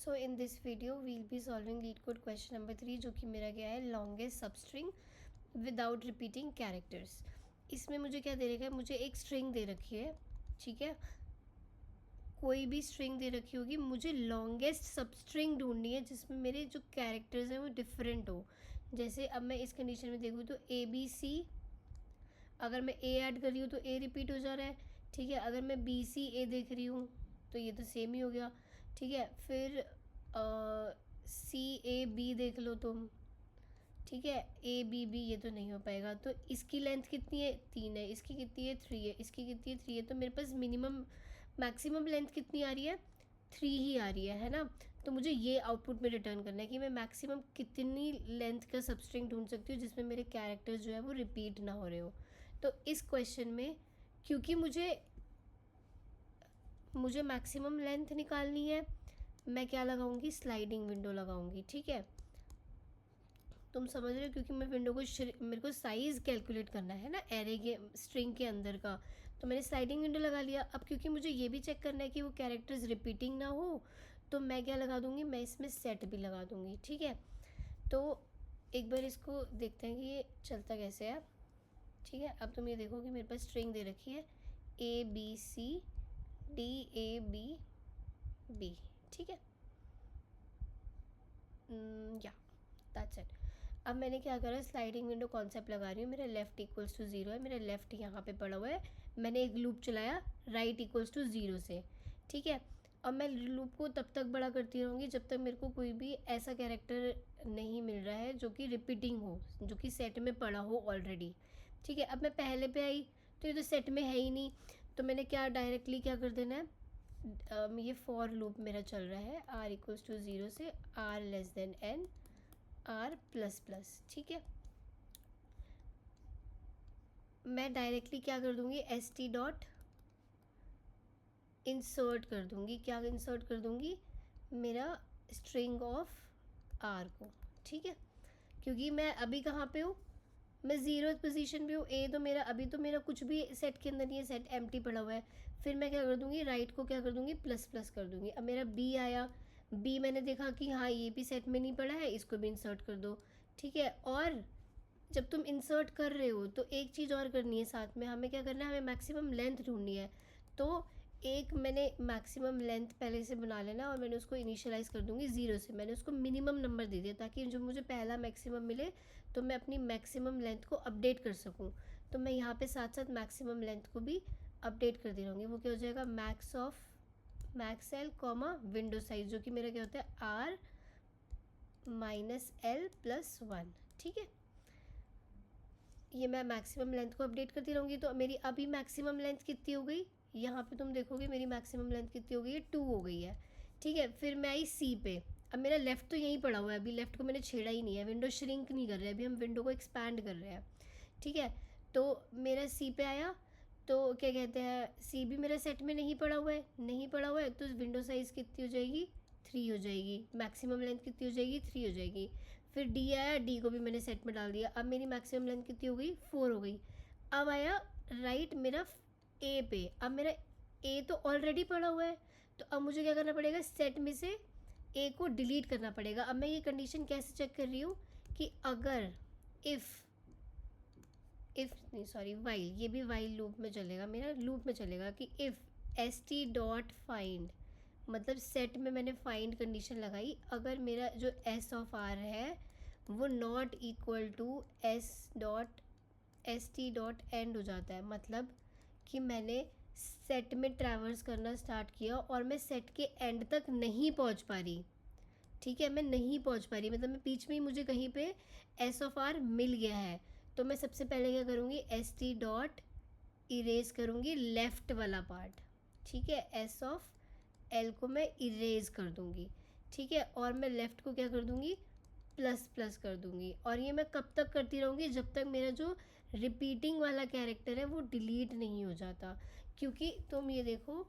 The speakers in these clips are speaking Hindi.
So in this video we'll be solving LeetCode question number 3 जो कि मेरा गया है longest substring without repeating characters. इसमें मुझे क्या दे रखा है, मुझे एक स्ट्रिंग दे रखी है। ठीक है, कोई भी स्ट्रिंग दे रखी होगी, मुझे लॉन्गेस्ट सबस्ट्रिंग ढूंढनी है जिसमें मेरे जो कैरेक्टर्स हैं वो डिफरेंट हो। जैसे अब मैं इस कंडीशन में देखूँ तो ABC, अगर मैं A ऐड कर रही हूँ तो A रिपीट हो जा रहा है। ठीक है, अगर मैं BC A देख रही हूँ तो ये तो सेम ही हो गया। ठीक है, फिर CAB देख लो तुम। ठीक है, ABB ये तो नहीं हो पाएगा, तो इसकी लेंथ कितनी है, 3 है, इसकी कितनी है, 3 है, इसकी कितनी है, 3 है, तो मेरे पास मिनिमम मैक्सिमम लेंथ कितनी आ रही है, 3 ही आ रही है ना। तो मुझे ये आउटपुट में रिटर्न करना है कि मैं मैक्सिमम कितनी लेंथ का सबस्ट्रिंग ढूंढ सकती हूँ जिसमें मेरे कैरेक्टर्स जो है वो रिपीट ना हो रहे हो। तो इस क्वेश्चन में क्योंकि मुझे मैक्सिमम लेंथ निकालनी है, मैं क्या लगाऊंगी, स्लाइडिंग विंडो लगाऊंगी। ठीक है, तुम समझ रहे हो, क्योंकि मैं विंडो को मेरे को साइज़ कैलकुलेट करना है ना एरे के स्ट्रिंग के अंदर का, तो मैंने स्लाइडिंग विंडो लगा लिया। अब क्योंकि मुझे ये भी चेक करना है कि वो कैरेक्टर्स रिपीटिंग ना हो, तो मैं क्या लगा दूँगी, मैं इसमें सेट भी लगा दूँगी। ठीक है, तो एक बार इसको देखते हैं कि ये चलता कैसे है। ठीक है, अब तुम ये देखो कि मेरे पास स्ट्रिंग दे रखी है ABCDABB। ठीक है, या दैट्स इट। अब मैंने क्या करा, स्लाइडिंग विंडो कॉन्सेप्ट लगा रही हूँ, मेरा लेफ्ट इक्वल्स टू 0 है, मेरा लेफ्ट यहाँ पे पड़ा हुआ है, मैंने एक लूप चलाया राइट इक्वल्स टू 0 से। ठीक है, अब मैं लूप को तब तक बड़ा करती रहूँगी जब तक मेरे को कोई भी ऐसा कैरेक्टर नहीं मिल रहा है जो कि रिपीटिंग हो, जो कि सेट में पड़ा हो ऑलरेडी। ठीक है, अब मैं पहले पे आई तो ये तो सेट में है ही नहीं, तो मैंने क्या डायरेक्टली क्या कर देना है, ये फॉर लूप मेरा चल रहा है r इक्वल्स टू 0 से r<n r++। ठीक है, मैं डायरेक्टली क्या कर दूंगी, st डॉट इंसर्ट कर दूंगी, क्या इंसर्ट कर दूंगी, मेरा स्ट्रिंग ऑफ r को। ठीक है, क्योंकि मैं अभी कहाँ पे हूँ, मैं 0th पोजीशन पे हूँ, तो मेरा कुछ भी सेट के अंदर नहीं है, सेट एम्प्टी पड़ा हुआ है। फिर मैं क्या कर दूंगी, राइट को क्या कर दूंगी, प्लस प्लस कर दूंगी। अब मेरा B आया, B मैंने देखा कि हाँ ये भी सेट में नहीं पड़ा है, इसको भी इंसर्ट कर दो। ठीक है, और जब तुम इंसर्ट कर रहे हो तो एक चीज़ और करनी है साथ में, हमें क्या करना है, हमें मैक्सिमम लेंथ ढूंढनी है। तो एक मैंने मैक्सिमम लेंथ पहले से बना लेना और मैंने उसको इनिशियलाइज कर दूंगी 0 से, मैंने उसको मिनिमम नंबर दे दिया ताकि जो मुझे पहला मैक्सिमम मिले तो मैं अपनी मैक्सिमम लेंथ को अपडेट कर सकूं। तो मैं यहाँ पे साथ साथ मैक्सिमम लेंथ को भी अपडेट कर दे रहूँगी। वो क्या हो जाएगा, max L comma window size, जो कि मेरा क्या होता है R-L+1। ठीक है, ये मैं मैक्सिमम लेंथ को अपडेट करती रहूँगी। तो मेरी अभी मैक्सिमम लेंथ कितनी हो गई, यहाँ पे तुम देखोगे मेरी मैक्सिमम लेंथ कितनी हो गई है, 2 हो गई है। ठीक है, फिर मैं आई C पे, अब मेरा लेफ़्ट तो यहीं पड़ा हुआ है, अभी लेफ़्ट को मैंने छेड़ा ही नहीं है, विंडो श्रिंक नहीं कर रहे, अभी हम विंडो को एक्सपैंड कर रहे हैं। ठीक है, तो मेरा C पे आया, तो क्या कहते हैं, C भी मेरा सेट में नहीं पड़ा हुआ है, तो विंडो साइज़ कितनी हो जाएगी, 3 हो जाएगी। मैक्सिमम लेंथ कितनी हो जाएगी, 3 हो जाएगी। फिर D आया, D को भी मैंने सेट में डाल दिया, अब मेरी मैक्सिमम लेंथ कितनी हो गई, 4 हो गई। अब आया राइट मेरा A पे, अब मेरा A तो ऑलरेडी पड़ा हुआ है, तो अब मुझे क्या करना पड़ेगा, सेट में से A को डिलीट करना पड़ेगा। अब मैं ये कंडीशन कैसे चेक कर रही हूँ कि अगर वाइल, ये भी वाइल लूप में चलेगा, मेरा लूप में चलेगा कि इफ़ st डॉट फाइंड, मतलब सेट में मैंने फाइंड कंडीशन लगाई, अगर मेरा जो s ऑफ r है वो not equal to st dot end हो जाता है, मतलब कि मैंने सेट में ट्रैवर्स करना स्टार्ट किया और मैं सेट के एंड तक नहीं पहुंच पा रही। ठीक है, मैं नहीं पहुंच पा रही, मतलब मैं बीच में ही मुझे कहीं पे s ऑफ r मिल गया है, तो मैं सबसे पहले क्या करूँगी, st डॉट इरेज करूँगी लेफ़्ट वाला पार्ट। ठीक है, s ऑफ l को मैं इरेज कर दूँगी। ठीक है, और मैं लेफ़्ट को क्या कर दूँगी, प्लस प्लस कर दूँगी। और ये मैं कब तक करती रहूँगी, जब तक मेरा जो रिपीटिंग वाला कैरेक्टर है वो डिलीट नहीं हो जाता। क्योंकि तुम ये देखो,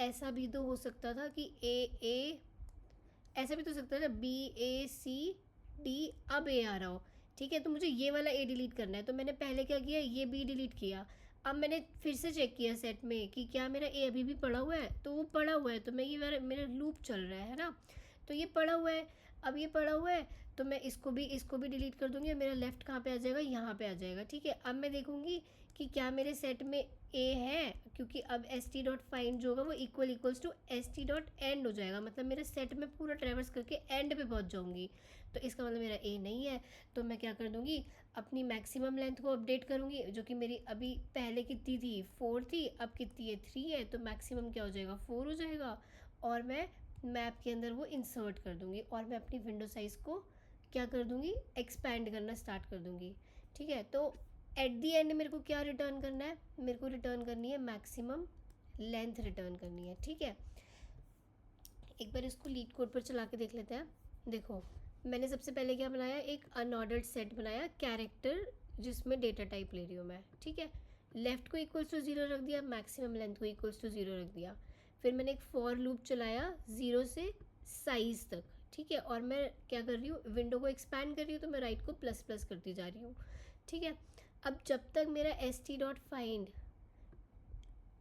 ऐसा भी तो हो सकता था कि ऐसा भी तो हो सकता था BACD, अब A आ रहा हो। ठीक है, तो मुझे ये वाला A डिलीट करना है, तो मैंने पहले क्या किया, ये B डिलीट किया। अब मैंने फिर से चेक किया सेट में कि क्या मेरा A अभी भी पड़ा हुआ है, तो वो पड़ा हुआ है, तो मैं ये मेरा लूप चल रहा है ना। तो ये पड़ा हुआ है, अब ये पड़ा हुआ है तो मैं इसको भी डिलीट कर दूंगी और मेरा लेफ़्ट कहाँ पे आ जाएगा, यहाँ पे आ जाएगा। ठीक है, अब मैं देखूंगी कि क्या मेरे सेट में ए है, क्योंकि अब एस टी डॉट फाइंड जो होगा वो equals to s t dot end हो जाएगा, मतलब मेरे सेट में पूरा ट्रैवर्स करके एंड पे पहुंच जाऊंगी। तो इसका मतलब मेरा ए नहीं है। तो मैं क्या कर दूंगी, अपनी मैक्सिमम लेंथ को अपडेट करूंगी, जो कि मेरी अभी पहले कितनी थी, 4 थी, अब कितनी है, 3 है, तो मैक्सिमम क्या हो जाएगा, 4 हो जाएगा। और मैं मैप के अंदर वो इंसर्ट कर दूंगी और मैं अपनी विंडो साइज़ को क्या कर दूंगी, एक्सपैंड करना स्टार्ट कर दूंगी। ठीक है, तो एट दी एंड मेरे को क्या रिटर्न करना है, मेरे को रिटर्न करनी है मैक्सिमम लेंथ रिटर्न करनी है। ठीक है, एक बार इसको लीड कोड पर चला के देख लेते हैं। देखो, मैंने सबसे पहले क्या बनाया, एक अनऑर्डर्ड सेट बनाया कैरेक्टर जिसमें डेटा टाइप ले रही हूँ मैं। ठीक है, लेफ़्ट को इक्वल्स टू 0 रख दिया, मैक्सिमम लेंथ को इक्वल्स टू 0 रख दिया। फिर मैंने एक फॉर लूप चलाया 0 से साइज़ तक। ठीक है, और मैं क्या कर रही हूँ, विंडो को एक्सपैंड कर रही हूँ, तो मैं राइट को प्लस प्लस करती जा रही हूँ। ठीक है, अब जब तक मेरा एस टी डॉट फाइंड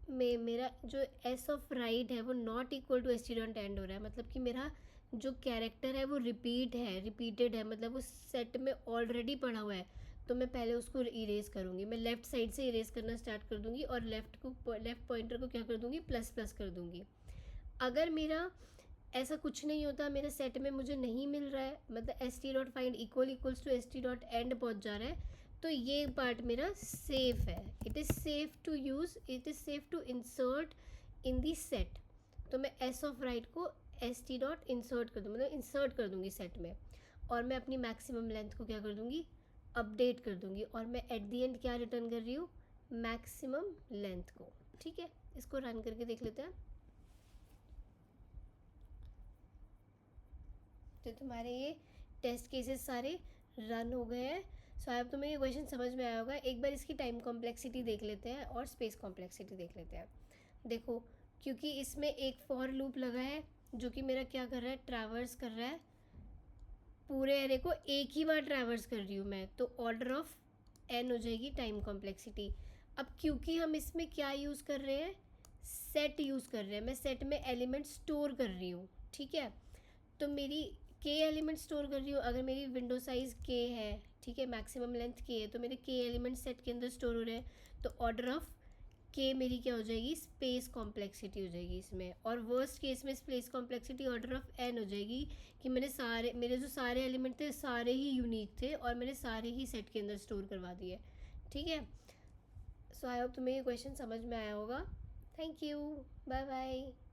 में मेरा जो एस ऑफ राइट है वो not equal to s t dot end हो रहा है, मतलब कि मेरा जो कैरेक्टर है वो रिपीटेड है, मतलब वो सेट में ऑलरेडी पड़ा हुआ है, तो मैं पहले उसको इरेज करूँगी। मैं लेफ़्ट साइड से इरेज करना स्टार्ट कर दूँगी और लेफ़्ट पॉइंटर को क्या कर दूँगी, प्लस प्लस कर दूँगी। अगर मेरा ऐसा कुछ नहीं होता, मेरे सेट में मुझे नहीं मिल रहा है, मतलब s t dot find equals to s t dot end पहुँच जा रहा है, तो ये पार्ट मेरा सेफ है, it is safe to use, it is safe to insert in the set. तो मैं एस ऑफ राइट को एस टी डॉट इंसर्ट कर दूँ, मतलब इंसर्ट कर दूँगी सेट में, और मैं अपनी मैक्सिमम लेंथ को क्या कर दूँगी, अपडेट कर दूँगी, और मैं एट दी एंड क्या रिटर्न कर रही हूँ, मैक्सिमम लेंथ को। ठीक है, इसको रन करके देख लेते हैं। तो तुम्हारे ये टेस्ट केसेस सारे रन हो गए हैं। सो अब तुम्हें ये क्वेश्चन समझ में आया होगा। एक बार इसकी टाइम कॉम्प्लेक्सिटी देख लेते हैं और स्पेस कॉम्प्लेक्सिटी देख लेते हैं। देखो, क्योंकि इसमें एक फॉर लूप लगा है जो कि मेरा क्या कर रहा है, ट्रैवर्स कर रहा है, पूरे एरे को एक ही बार ट्रैवर्स कर रही हूँ मैं, तो ऑर्डर ऑफ एन हो जाएगी टाइम कॉम्प्लेक्सिटी। अब क्योंकि हम इसमें क्या यूज़ कर रहे हैं, सेट यूज़ कर रहे हैं, मैं सेट में एलिमेंट स्टोर कर रही हूँ। ठीक है, तो मेरी के एलिमेंट स्टोर कर रही हूँ, अगर मेरी विंडो साइज़ के है, ठीक है, मैक्सिमम लेंथ के है, तो मेरे के एलिमेंट सेट के अंदर स्टोर हो रहे हैं, तो ऑर्डर ऑफ के मेरी क्या हो जाएगी, स्पेस कॉम्प्लेक्सिटी हो जाएगी इसमें। और वर्स्ट केस में space complexity order of n हो जाएगी, कि मेरे जो सारे एलिमेंट थे सारे ही यूनिक थे और मैंने सारे ही सेट के अंदर स्टोर करवा दिए। ठीक है, सो आई होप तुम्हें ये क्वेश्चन समझ में आया होगा। Thank you, bye bye.